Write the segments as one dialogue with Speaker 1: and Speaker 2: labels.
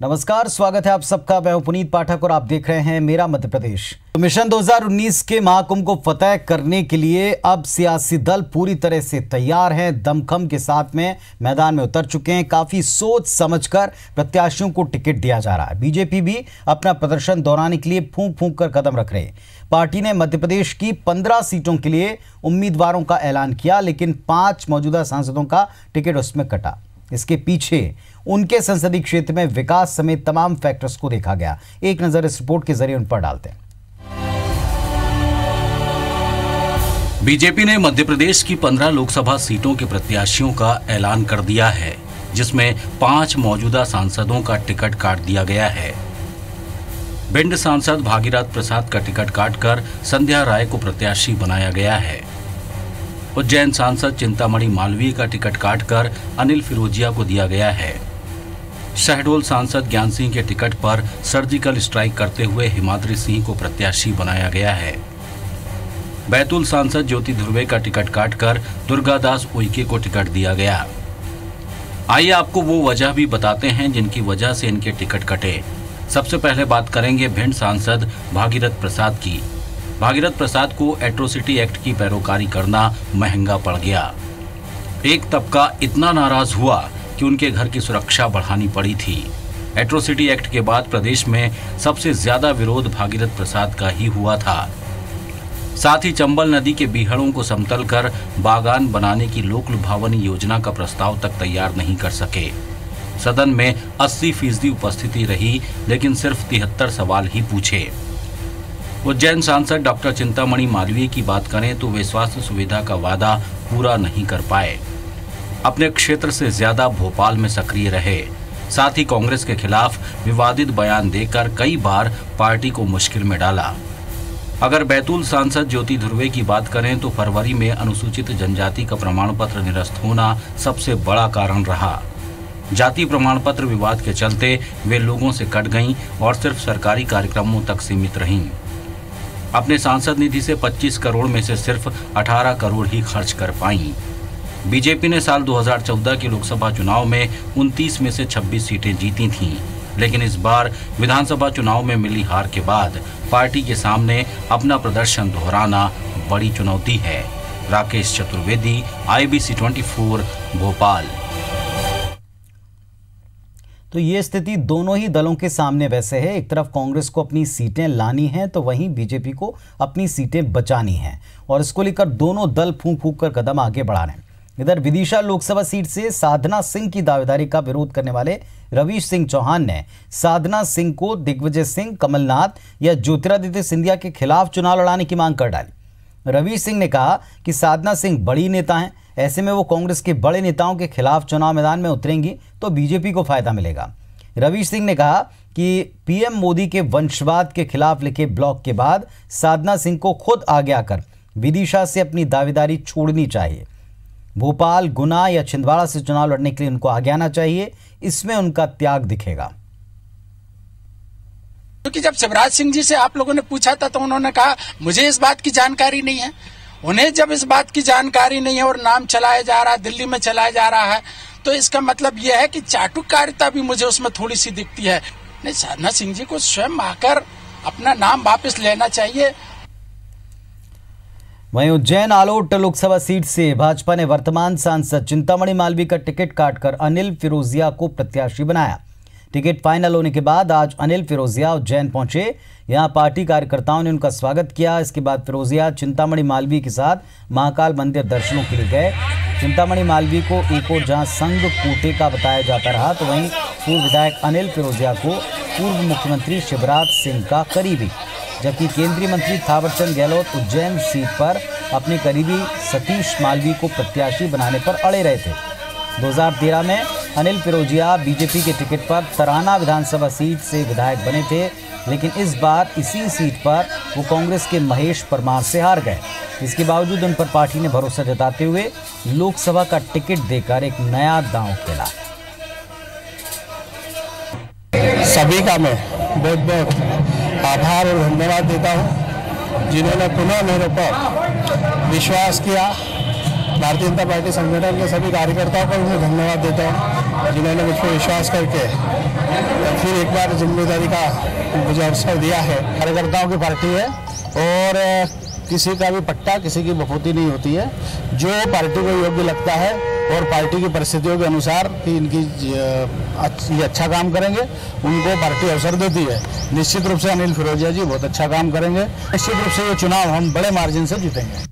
Speaker 1: नमस्कार, स्वागत है आप सबका। मैं हूं पुनीत पाठक और आप देख रहे हैं मेरा मध्य प्रदेश। मिशन 2019 के महाकुंभ को फतेह करने के लिए अब सियासी दल पूरी तरह से तैयार हैं। दमखम के साथ में मैदान में उतर चुके हैं। काफी सोच समझकर प्रत्याशियों को टिकट दिया जा रहा है। बीजेपी भी अपना प्रदर्शन दोहराने के लिए फूंक फूंक कर कदम रख रहे हैं। पार्टी ने मध्य प्रदेश की 15 सीटों के लिए उम्मीदवारों का ऐलान किया, लेकिन 5 मौजूदा सांसदों का टिकट उसमें कटा। इसके पीछे उनके संसदीय क्षेत्र में विकास समेत तमाम फैक्टर्स को देखा गया। एक नजर इस रिपोर्ट के जरिए उन पर डालते हैं।
Speaker 2: बीजेपी ने मध्य प्रदेश की 15 लोकसभा सीटों के प्रत्याशियों का ऐलान कर दिया है, जिसमें 5 मौजूदा सांसदों का टिकट काट दिया गया है। भिंड सांसद भागीरथ प्रसाद का टिकट काटकर संध्या राय को प्रत्याशी बनाया गया है। उज्जैन सांसद चिंतामणि मालवीय का टिकट काटकर अनिल फिरोजिया को दिया गया है। शहडोल सांसद ज्ञान सिंह के टिकट पर सर्जिकल स्ट्राइक करते हुए हिमाद्री सिंह को प्रत्याशी बनाया गया है। बैतूल सांसद ज्योति ध्रुवे का टिकट काटकर दुर्गादास उइके को टिकट दिया गया। आइए आपको वो वजह भी बताते हैं जिनकी वजह से इनके टिकट कटे। सबसे पहले बात करेंगे भिंड सांसद भागीरथ प्रसाद की। भागीरथ प्रसाद को एट्रोसिटी एक्ट की पैरोकारी करना महंगा पड़ गया। एक तबका इतना नाराज हुआ कि उनके घर की सुरक्षा बढ़ानी पड़ी थी। एट्रोसिटी एक्ट के बाद प्रदेश में सबसे ज्यादा विरोध भागीरथ प्रसाद का ही हुआ था। साथ ही चंबल नदी के बीहड़ों को समतल कर बागान बनाने की लोक लुभावनी योजना का प्रस्ताव तक तैयार नहीं कर सके। सदन में 80% उपस्थिति रही, लेकिन सिर्फ 73 सवाल ही पूछे। उज्जैन सांसद डॉक्टर चिंतामणि मालवीय की बात करें तो वे स्वास्थ्य सुविधा का वादा पूरा नहीं कर पाए। अपने क्षेत्र से ज्यादा भोपाल में सक्रिय रहे। साथ ही कांग्रेस के खिलाफ विवादित बयान देकर कई बार पार्टी को मुश्किल में डाला। अगर बैतूल सांसद ज्योति ध्रुवे की बात करें तो फरवरी में अनुसूचित जनजाति का प्रमाण पत्र निरस्त होना सबसे बड़ा कारण रहा। जाति प्रमाण पत्र विवाद के चलते वे लोगों से कट गईं और सिर्फ सरकारी कार्यक्रमों तक सीमित रहीं। अपने सांसद निधि से 25 करोड़ में से सिर्फ 18 करोड़ ही खर्च कर पाईं। बीजेपी ने साल 2014 के लोकसभा चुनाव में 29 में से 26 सीटें जीती थीं, लेकिन इस बार विधानसभा चुनाव में मिली हार के बाद पार्टी के सामने अपना प्रदर्शन दोहराना बड़ी चुनौती है। राकेश चतुर्वेदी, IBC 24, भोपाल।
Speaker 1: तो ये स्थिति दोनों ही दलों के सामने वैसे है। एक तरफ कांग्रेस को अपनी सीटें लानी हैं, तो वहीं बीजेपी को अपनी सीटें बचानी हैं, और इसको लेकर दोनों दल फूंक फूंक कर कदम आगे बढ़ा रहे हैं। इधर विदिशा लोकसभा सीट से साधना सिंह की दावेदारी का विरोध करने वाले रवीश सिंह चौहान ने साधना सिंह को दिग्विजय सिंह, कमलनाथ या ज्योतिरादित्य सिंधिया के खिलाफ चुनाव लड़ाने की मांग कर डाली। रवीश सिंह ने कहा कि साधना सिंह बड़ी नेता हैं, ऐसे में वो कांग्रेस के बड़े नेताओं के खिलाफ चुनाव मैदान में उतरेंगी तो बीजेपी को फायदा मिलेगा। रवीश सिंह ने कहा कि पीएम मोदी के वंशवाद के खिलाफ लिखे ब्लॉग के बाद साधना सिंह को खुद आगे आकर विदिशा से अपनी दावेदारी छोड़नी चाहिए। भोपाल, गुना या छिंदवाड़ा से चुनाव लड़ने के लिए उनको आगे आना चाहिए, इसमें उनका त्याग दिखेगा।
Speaker 3: क्योंकि जब शिवराज सिंह जी से आप लोगों ने पूछा था तो उन्होंने कहा मुझे इस बात की जानकारी नहीं है। उन्हें जब इस बात की जानकारी नहीं है और नाम चलाया जा रहा है, दिल्ली में चलाया जा रहा है, तो इसका मतलब यह है कि चाटुकारिता भी मुझे उसमें थोड़ी सी दिखती है। नहीं, साधना सिंह जी को स्वयं आकर अपना नाम वापस लेना चाहिए।
Speaker 1: वहीं उज्जैन आलोट लोकसभा सीट से भाजपा ने वर्तमान सांसद चिंतामणि मालवीय का टिकट काटकर अनिल फिरोजिया को प्रत्याशी बनाया। टिकट फाइनल होने के बाद आज अनिल फिरोजिया उज्जैन पहुंचे। यहां पार्टी कार्यकर्ताओं ने उनका स्वागत किया। इसके बाद फिरोजिया चिंतामणि मालवीय के साथ महाकाल मंदिर दर्शनों के लिए गए। चिंतामणि मालवीय को एक और जहां संघ कूटे का बताया जाता रहा, तो वहीं पूर्व विधायक अनिल फिरोजिया को पूर्व मुख्यमंत्री शिवराज सिंह का करीबी, जबकि केंद्रीय मंत्री थावरचंद गहलोत उज्जैन सीट पर अपने करीबी सतीश मालवीय को प्रत्याशी बनाने पर अड़े रहे थे। 2013 में अनिल फिरोजिया बीजेपी के टिकट पर तराना विधानसभा सीट से विधायक बने थे, लेकिन इस बार इसी सीट पर वो कांग्रेस के महेश परमार से हार गए। इसके बावजूद उन पर पार्टी ने भरोसा जताते हुए लोकसभा का टिकट देकर एक नया दांव खेला।
Speaker 4: सभी का मैं बहुत बहुत आभार और धन्यवाद देता हूं, जिन्होंने पुनः मेरे पर विश्वास किया भारतीय जनता पार्टी संगठन के सभी कार्यकर्ताओं को मैं धन्यवाद देता हूँ, जिन्होंने मुझ पर विश्वास करके फिर एक बार जिम्मेदारी का मुझे अवसर दिया है। कार्यकर्ताओं की पार्टी है और किसी का भी पट्टा, किसी की बफूती नहीं होती है। जो पार्टी को योग्य लगता है और पार्टी की परिस्थितियों के अनुसार कि इनकी ये अच्छा काम करेंगे, उनको पार्टी अवसर देती है। निश्चित रूप से अनिल फिरोजिया जी बहुत अच्छा काम करेंगे। निश्चित रूप से ये चुनाव हम बड़े मार्जिन से जीतेंगे।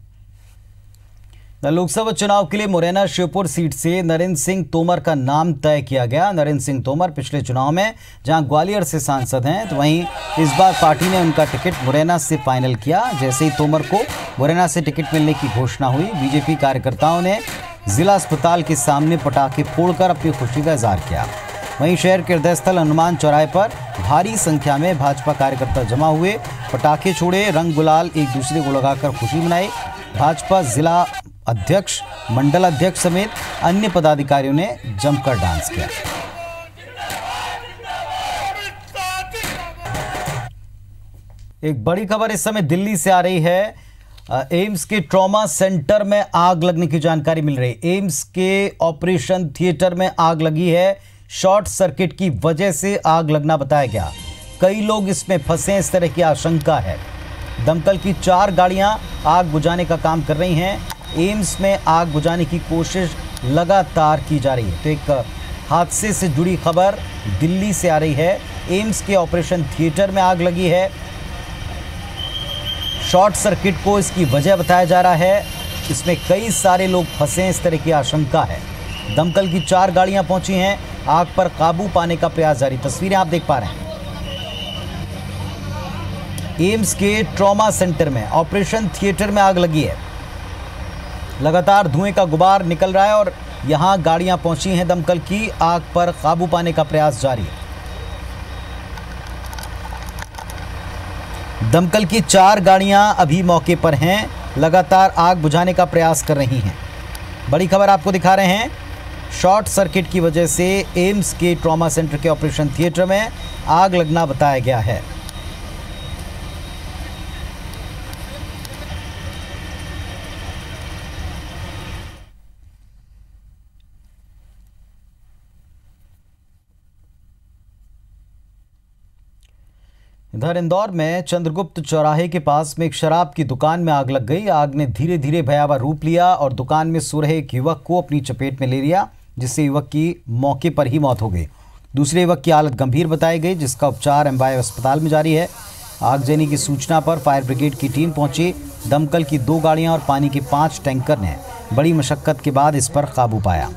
Speaker 1: लोकसभा चुनाव के लिए मुरैना श्योपुर सीट से नरेंद्र सिंह तोमर का नाम तय किया गया। नरेंद्र सिंह तोमर पिछले चुनाव में जहां ग्वालियर से सांसद हैं, तो वहीं इस बार पार्टी ने उनका टिकट मुरैना से फाइनल किया। जैसे ही तोमर को मुरैना से टिकट मिलने की घोषणा हुई, बीजेपी कार्यकर्ताओं ने जिला अस्पताल के सामने पटाखे फोड़कर अपनी खुशी का इजहार किया। वहीं शहर के हृदय स्थल हनुमान चौराहे पर भारी संख्या में भाजपा कार्यकर्ता जमा हुए, पटाखे छोड़े, रंग गुलाल एक दूसरे को लगाकर खुशी मनाई। भाजपा जिला अध्यक्ष, मंडल अध्यक्ष समेत अन्य पदाधिकारियों ने जमकर डांस किया। एक बड़ी खबर इस समय दिल्ली से आ रही है। एम्स के ट्रॉमा सेंटर में आग लगने की जानकारी मिल रही है। एम्स के ऑपरेशन थिएटर में आग लगी है। शॉर्ट सर्किट की वजह से आग लगना बताया गया। कई लोग इसमें फंसे, इस तरह की आशंका है। दमकल की 4 गाड़ियां आग बुझाने का काम कर रही हैं। एम्स में आग बुझाने की कोशिश लगातार की जा रही है। तो एक हादसे से जुड़ी खबर दिल्ली से आ रही है। एम्स के ऑपरेशन थिएटर में आग लगी है। शॉर्ट सर्किट को इसकी वजह बताया जा रहा है। इसमें कई सारे लोग फंसे, इस तरह की आशंका है। दमकल की 4 गाड़ियां पहुंची हैं। आग पर काबू पाने का प्रयास जारी। तस्वीरें आप देख पा रहे हैं। एम्स के ट्रॉमा सेंटर में ऑपरेशन थिएटर में आग लगी है। लगातार धुएं का गुबार निकल रहा है और यहां गाड़ियां पहुंची हैं दमकल की। आग पर काबू पाने का प्रयास जारी है। दमकल की 4 गाड़ियां अभी मौके पर हैं, लगातार आग बुझाने का प्रयास कर रही हैं। बड़ी खबर आपको दिखा रहे हैं। शॉर्ट सर्किट की वजह से एम्स के ट्रॉमा सेंटर के ऑपरेशन थिएटर में आग लगना बताया गया है। इधर इंदौर में चंद्रगुप्त चौराहे के पास में एक शराब की दुकान में आग लग गई। आग ने धीरे धीरे भयावह रूप लिया और दुकान में सो रहे एक युवक को अपनी चपेट में ले लिया, जिससे युवक की मौके पर ही मौत हो गई। दूसरे युवक की हालत गंभीर बताई गई, जिसका उपचार एमवाय अस्पताल में जारी है। आगजनी की सूचना पर फायर ब्रिगेड की टीम पहुंची। दमकल की 2 गाड़ियां और पानी के 5 टैंकर ने बड़ी मशक्कत के बाद इस पर काबू पाया।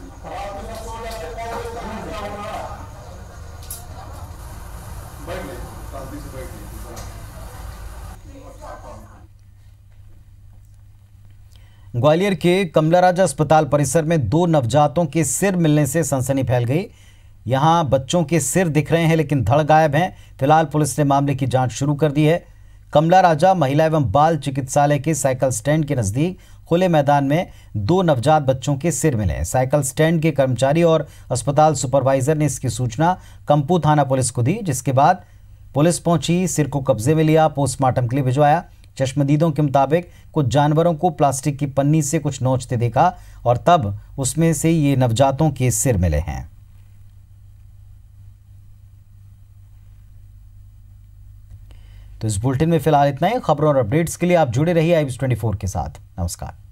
Speaker 1: ग्वालियर के कमला राजा अस्पताल परिसर में 2 नवजातों के सिर मिलने से सनसनी फैल गई। यहां बच्चों के सिर दिख रहे हैं लेकिन धड़ गायब हैं। फिलहाल पुलिस ने मामले की जांच शुरू कर दी है। कमला राजा महिला एवं बाल चिकित्सालय के साइकिल स्टैंड के नजदीक खुले मैदान में 2 नवजात बच्चों के सिर मिले। साइकिल स्टैंड के कर्मचारी और अस्पताल सुपरवाइजर ने इसकी सूचना कंपू थाना पुलिस को दी, जिसके बाद पुलिस पहुंची, सिर को कब्जे में लिया, पोस्टमार्टम के लिए भिजवाया। चश्मदीदों के मुताबिक कुछ जानवरों को प्लास्टिक की पन्नी से कुछ नोचते देखा और तब उसमें से ये नवजातों के सिर मिले हैं। तो इस बुलेटिन में फिलहाल इतना ही। खबरों और अपडेट्स के लिए आप जुड़े रहिए IBS 24 के साथ। नमस्कार।